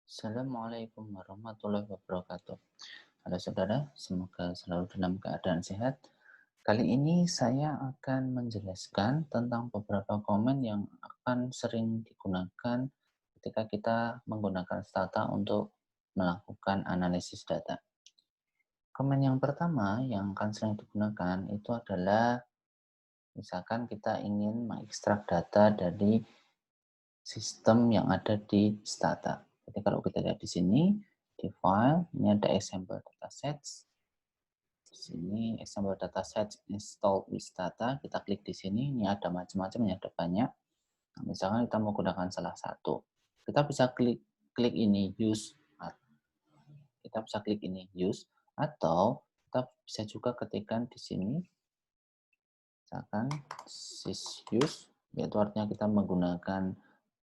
Assalamualaikum warahmatullahi wabarakatuh. Halo saudara, semoga selalu dalam keadaan sehat. Kali ini saya akan menjelaskan tentang beberapa komen yang akan sering digunakan ketika kita menggunakan Stata untuk melakukan analisis data. Komen yang pertama yang akan sering digunakan itu adalah misalkan kita ingin mengekstrak data dari sistem yang ada di Stata. Jadi kalau kita lihat di sini, di file, ini ada example datasets. Di sini example datasets installed with Stata. Kita klik di sini, ini ada macam-macam, ini ada banyak. Nah, misalkan kita mau gunakan salah satu. Kita bisa klik ini, use. Kita bisa klik ini, use. Atau kita bisa juga ketikkan di sini, misalkan sysuse, yaitu artinya kita menggunakan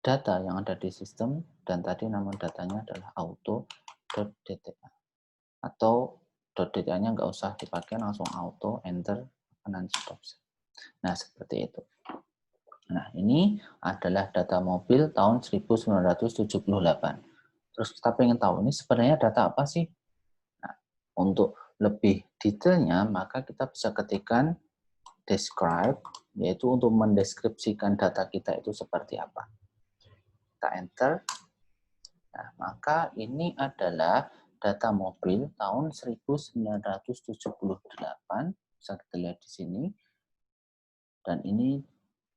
data yang ada di sistem dan tadi nama datanya adalah auto.dta atau .dta-nya nggak usah dipakai, langsung auto enter kanan stop. Nah seperti itu. Nah ini adalah data mobil tahun 1978. Terus kita pengen tahu ini sebenarnya data apa sih? Nah, untuk lebih detailnya maka kita bisa ketikkan describe, yaitu untuk mendeskripsikan data kita itu seperti apa. Kita enter. Nah, maka ini adalah data mobil tahun 1978, bisa kita lihat di sini. Dan ini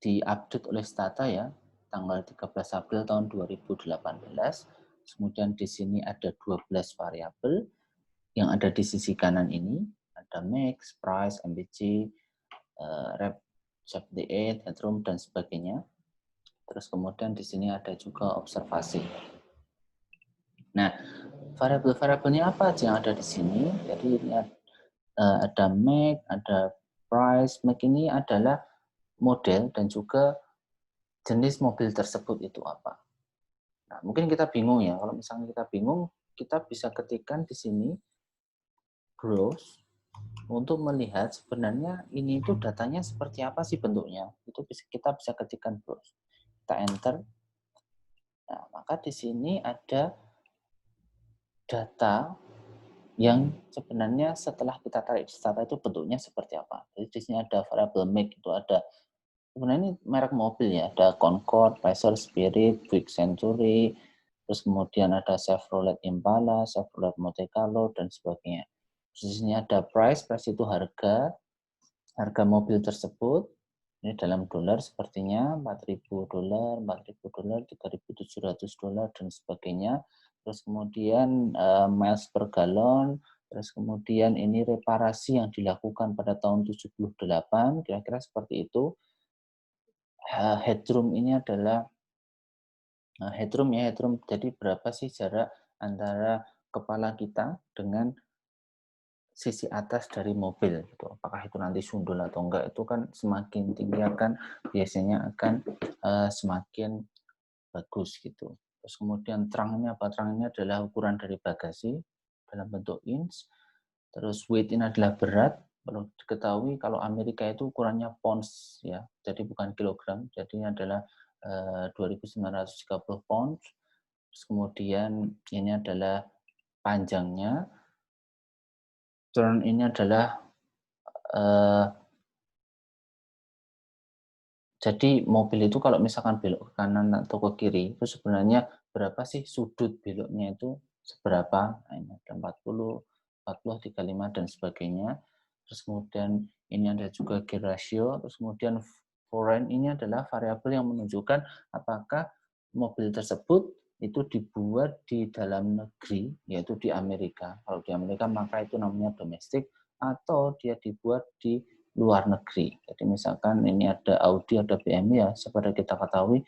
diupdate oleh Stata ya, tanggal 13 April tahun 2018. Kemudian di sini ada 12 variabel yang ada di sisi kanan ini, ada max, price, MBC, rep, shape date, headroom, dan sebagainya. Terus kemudian di sini ada juga observasi. Nah, variabel-variabelnya apa aja yang ada di sini? Jadi ini ada make, ada price. Make ini adalah model dan juga jenis mobil tersebut itu apa. Nah, mungkin kita bingung ya. Kalau misalnya kita bingung, kita bisa ketikkan di sini browse untuk melihat sebenarnya ini itu datanya seperti apa sih bentuknya. Itu kita bisa ketikkan browse. Kita enter. Nah, maka di sini ada data yang sebenarnya setelah kita tarik data itu bentuknya seperti apa. Jadi di sini ada variable make, itu ada sebenarnya ini merek mobil ya, ada Concorde, Pacer, Spirit, Buick Century, terus kemudian ada Chevrolet Impala, Chevrolet Monte Carlo, dan sebagainya. Terus di sini ada price itu harga mobil tersebut. Ini dalam dolar sepertinya $4.000, $4.000, $3.700, dan sebagainya. Terus kemudian miles per galon, terus kemudian ini reparasi yang dilakukan pada tahun 78, kira-kira seperti itu. Headroom ini adalah headroom ya, headroom. Jadi berapa sih jarak antara kepala kita dengan sisi atas dari mobil gitu. Apakah itu nanti sundul atau enggak, itu kan semakin tinggi akan biasanya akan semakin bagus gitu. Terus kemudian terang ini apa? Terang ini adalah ukuran dari bagasi dalam bentuk inch. Terus weight ini adalah berat. Perlu diketahui kalau Amerika itu ukurannya pounds ya, jadi bukan kilogram. Jadi ini adalah 2.930 pounds. Terus kemudian ini adalah panjangnya. Turn ini adalah jadi mobil itu kalau misalkan belok ke kanan atau ke kiri, itu sebenarnya berapa sih sudut beloknya itu seberapa? Nah, ini ada 40, 40, 35, dan sebagainya. Terus kemudian ini ada juga gear ratio. Terus kemudian foreign ini adalah variabel yang menunjukkan apakah mobil tersebut itu dibuat di dalam negeri, yaitu di Amerika. Kalau di Amerika maka itu namanya domestik, atau dia dibuat di luar negeri. Jadi misalkan ini ada Audi, ada BMW ya, seperti kita ketahui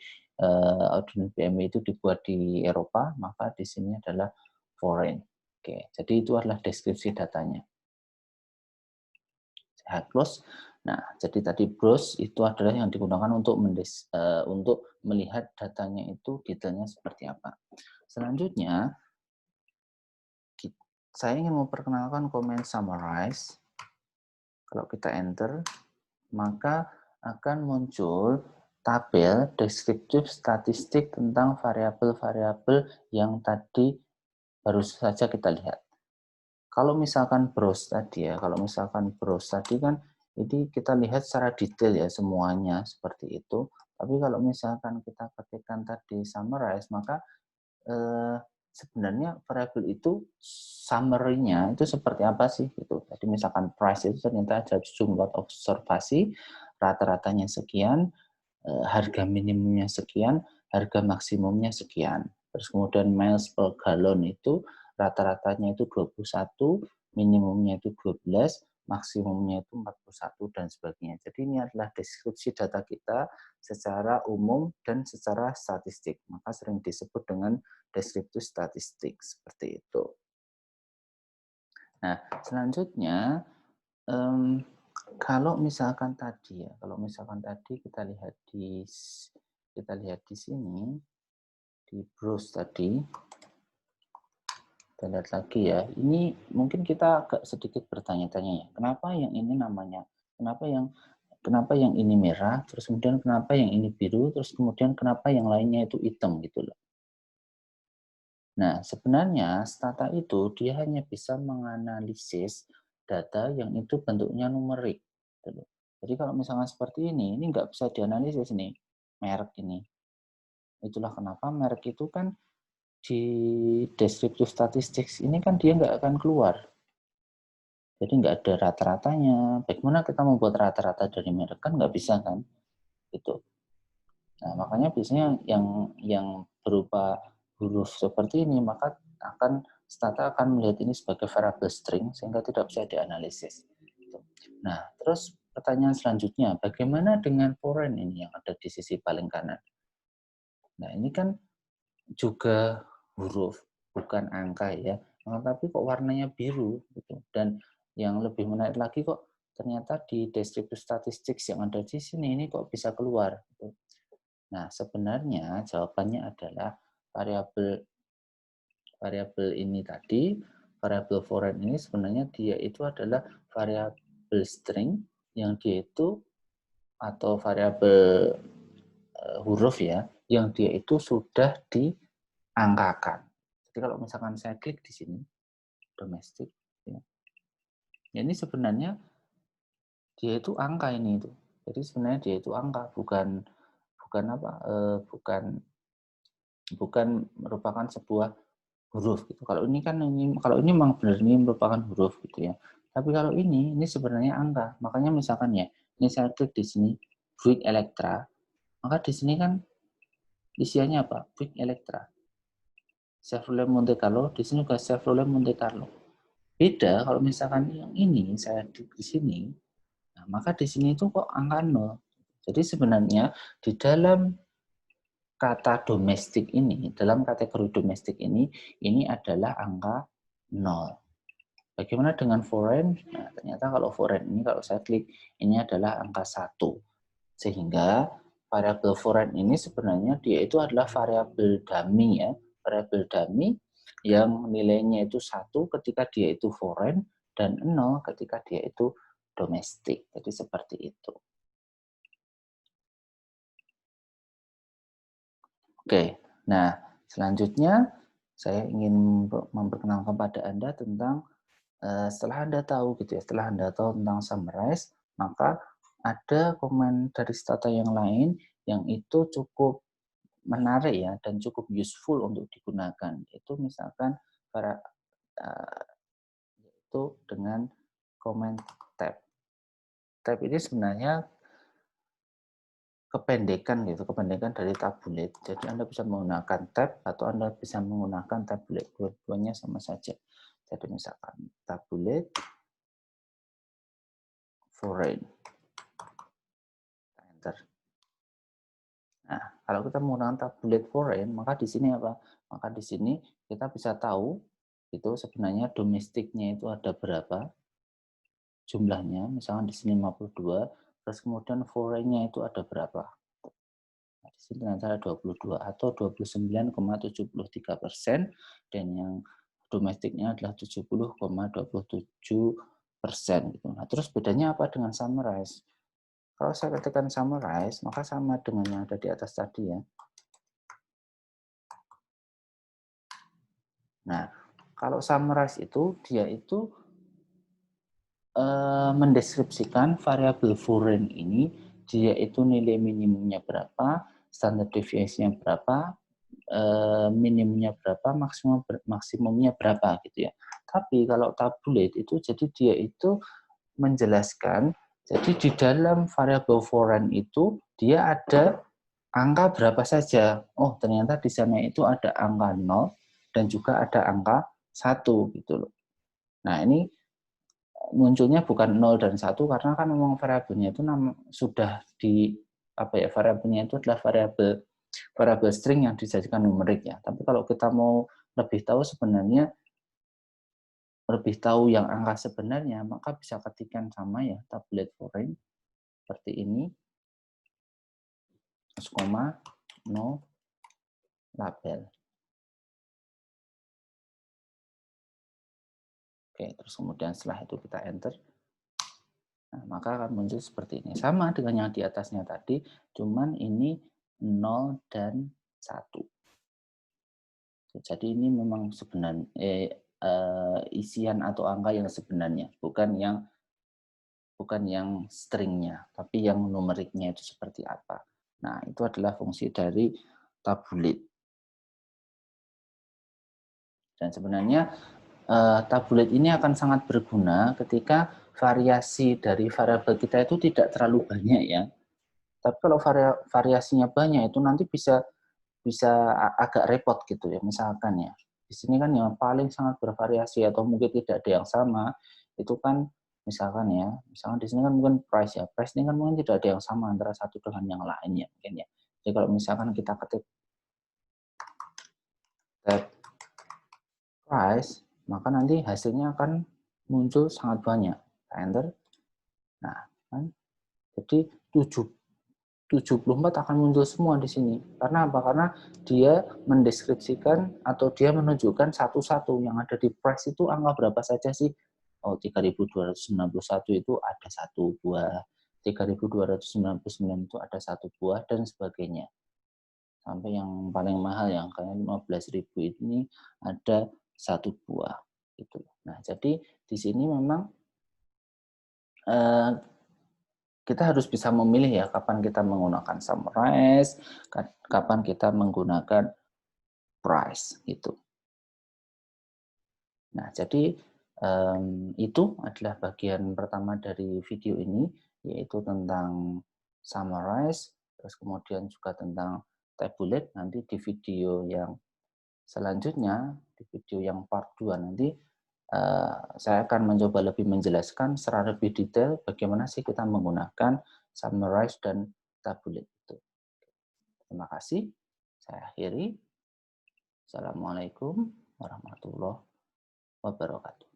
Audi dan BMW itu dibuat di Eropa, maka di sini adalah foreign. Oke, jadi itu adalah deskripsi datanya. Saya close. Nah, jadi tadi browse itu adalah yang digunakan untuk melihat datanya itu detailnya seperti apa. Selanjutnya, saya ingin memperkenalkan komen summarize. Kalau kita enter, maka akan muncul tabel deskriptif statistik tentang variabel-variabel yang tadi baru saja kita lihat. Kalau misalkan browse tadi ya, kalau misalkan browse tadi kan ini kita lihat secara detail ya semuanya seperti itu. Tapi kalau misalkan kita ketikkan tadi summarize, maka sebenarnya variabel itu summary-nya itu seperti apa sih gitu. Jadi misalkan price itu ternyata ada jumlah observasi, rata-ratanya sekian, harga minimumnya sekian, harga maksimumnya sekian. Terus kemudian miles per gallon itu rata-ratanya itu 21, minimumnya itu 12, maksimumnya itu 41 dan sebagainya. Jadi ini adalah deskripsi data kita secara umum dan secara statistik. Maka sering disebut dengan deskriptif statistik seperti itu. Nah, selanjutnya kalau misalkan tadi ya, kalau misalkan tadi kita lihat di sini di browse tadi, kita lihat lagi ya. Ini mungkin kita agak sedikit bertanya-tanya ya. Kenapa yang ini namanya? Kenapa yang ini merah, terus kemudian kenapa yang ini biru, terus kemudian kenapa yang lainnya itu hitam gitu loh. Nah, sebenarnya stata itu dia hanya bisa menganalisis data yang itu bentuknya numerik. Gitu. Jadi kalau misalnya seperti ini nggak bisa dianalisis nih, merek ini. Itulah kenapa merek itu kan di descriptive statistics ini kan dia nggak akan keluar. Jadi nggak ada rata-ratanya. Bagaimana kita membuat rata-rata dari merek kan nggak bisa kan? Gitu. Nah, makanya biasanya yang berupa huruf seperti ini, maka stata akan melihat ini sebagai variable string sehingga tidak bisa dianalisis. Nah, terus pertanyaan selanjutnya, bagaimana dengan foreign ini yang ada di sisi paling kanan? Nah, ini kan juga huruf, bukan angka ya. Nah, tapi kok warnanya biru gitu. Dan yang lebih menarik lagi kok ternyata di descriptive statistics yang ada di sini ini kok bisa keluar gitu. Nah, sebenarnya jawabannya adalah variabel variabel ini tadi, variabel foreign ini sebenarnya dia itu adalah variabel string yang dia itu atau variabel huruf ya, yang dia itu sudah diangkakan. Jadi kalau misalkan saya klik di sini domestik, ya, ini sebenarnya dia itu angka ini itu. Jadi sebenarnya dia itu angka, bukan bukan apa, bukan merupakan sebuah huruf gitu. Kalau ini memang benar ini merupakan huruf gitu ya. Tapi kalau ini sebenarnya angka. Makanya misalkan ya, ini saya klik di sini Buick Electra, maka di sini kan isiannya apa? Buick Electra. Chevrolet Monte Carlo, di sini juga Chevrolet Monte Carlo. Beda kalau misalkan yang ini saya klik di sini, nah, maka di sini itu kok angka 0. Jadi sebenarnya di dalam kata domestik ini, dalam kategori domestik ini adalah angka 0. Bagaimana dengan foreign? Nah, ternyata kalau foreign ini kalau saya klik ini adalah angka 1. Sehingga variabel foreign ini sebenarnya dia itu adalah variabel dummy ya, variabel dummy yang nilainya itu 1 ketika dia itu foreign dan 0 ketika dia itu domestik. Jadi seperti itu. Oke, nah selanjutnya saya ingin memperkenalkan pada Anda tentang setelah Anda tahu gitu ya, setelah Anda tahu tentang summarize, maka ada komen dari stata yang lain yang itu cukup menarik ya dan cukup useful untuk digunakan. Itu misalkan para yaitu dengan komen tab. Tab ini sebenarnya kependekan gitu, kependekan dari tabulate. Jadi Anda bisa menggunakan tab atau Anda bisa menggunakan tabulate. Dua-duanya sama saja. Jadi misalkan tabulate foreign. Enter. Nah, kalau kita menggunakan tabulate foreign, maka di sini apa? Maka di sini kita bisa tahu itu sebenarnya domestiknya itu ada berapa jumlahnya, misalkan di sini 52, terus kemudian foreign-nya itu ada berapa. Nah, di sini ternyata ada 22 atau 29,73%, dan yang domestiknya adalah 70,27%. Gitu. Nah, terus bedanya apa dengan summarize? Kalau saya ketikkan summarize, maka sama dengan yang ada di atas tadi ya. Nah, kalau summarize itu, dia itu mendeskripsikan variabel foreign ini, dia itu nilai minimumnya berapa, standar deviasinya berapa, minimumnya berapa, maksimumnya berapa gitu ya. Tapi kalau tabulate itu, jadi dia itu menjelaskan, jadi di dalam variabel foreign itu dia ada angka berapa saja. Oh, ternyata di sana itu ada angka 0 dan juga ada angka 1 gitu loh. Nah, ini munculnya bukan 0 dan 1 karena kan memang variabelnya itu sudah di apa ya, variabelnya itu adalah variabel string yang dijadikan numerik ya. Tapi kalau kita mau lebih tahu sebenarnya lebih tahu yang angka sebenarnya, maka bisa ketikkan sama ya, tabulate foreign seperti ini, koma, no, label. Oke, terus kemudian setelah itu kita enter. Nah, maka akan muncul seperti ini. Sama dengan yang di atasnya tadi, cuman ini 0 dan 1. Jadi ini memang sebenarnya isian atau angka yang sebenarnya, bukan yang stringnya, tapi yang numeriknya itu seperti apa. Nah, itu adalah fungsi dari tabulate. Dan sebenarnya tabulate ini akan sangat berguna ketika variasi dari variabel kita itu tidak terlalu banyak ya. Tapi kalau variasinya banyak itu nanti bisa agak repot gitu ya. Misalkan ya, di sini kan yang paling sangat bervariasi atau mungkin tidak ada yang sama, itu kan misalkan ya, misalkan di sini kan mungkin price ya. Price ini kan mungkin tidak ada yang sama antara satu dengan yang lainnya mungkin ya. Jadi kalau misalkan kita ketik tab price, maka nanti hasilnya akan muncul sangat banyak. Enter. Nah, kan jadi 74 akan muncul semua di sini. Karena apa? Karena dia mendeskripsikan atau dia menunjukkan satu-satu yang ada di price itu angka berapa saja sih. Oh, 3.291 itu ada satu buah, 3.299 itu ada satu buah, dan sebagainya. Sampai yang paling mahal yang kayak 15.000 ini ada satu buah. Gitu. Nah, jadi di sini memang kita harus bisa memilih ya kapan kita menggunakan summarize, kapan kita menggunakan price gitu. Nah, jadi itu adalah bagian pertama dari video ini, yaitu tentang summarize, terus kemudian juga tentang tabulate. Nanti di video yang selanjutnya, di video yang part 2 nanti, saya akan mencoba lebih menjelaskan secara lebih detail bagaimana sih kita menggunakan summarize dan tabulate itu. Terima kasih. Saya akhiri. Assalamualaikum warahmatullahi wabarakatuh.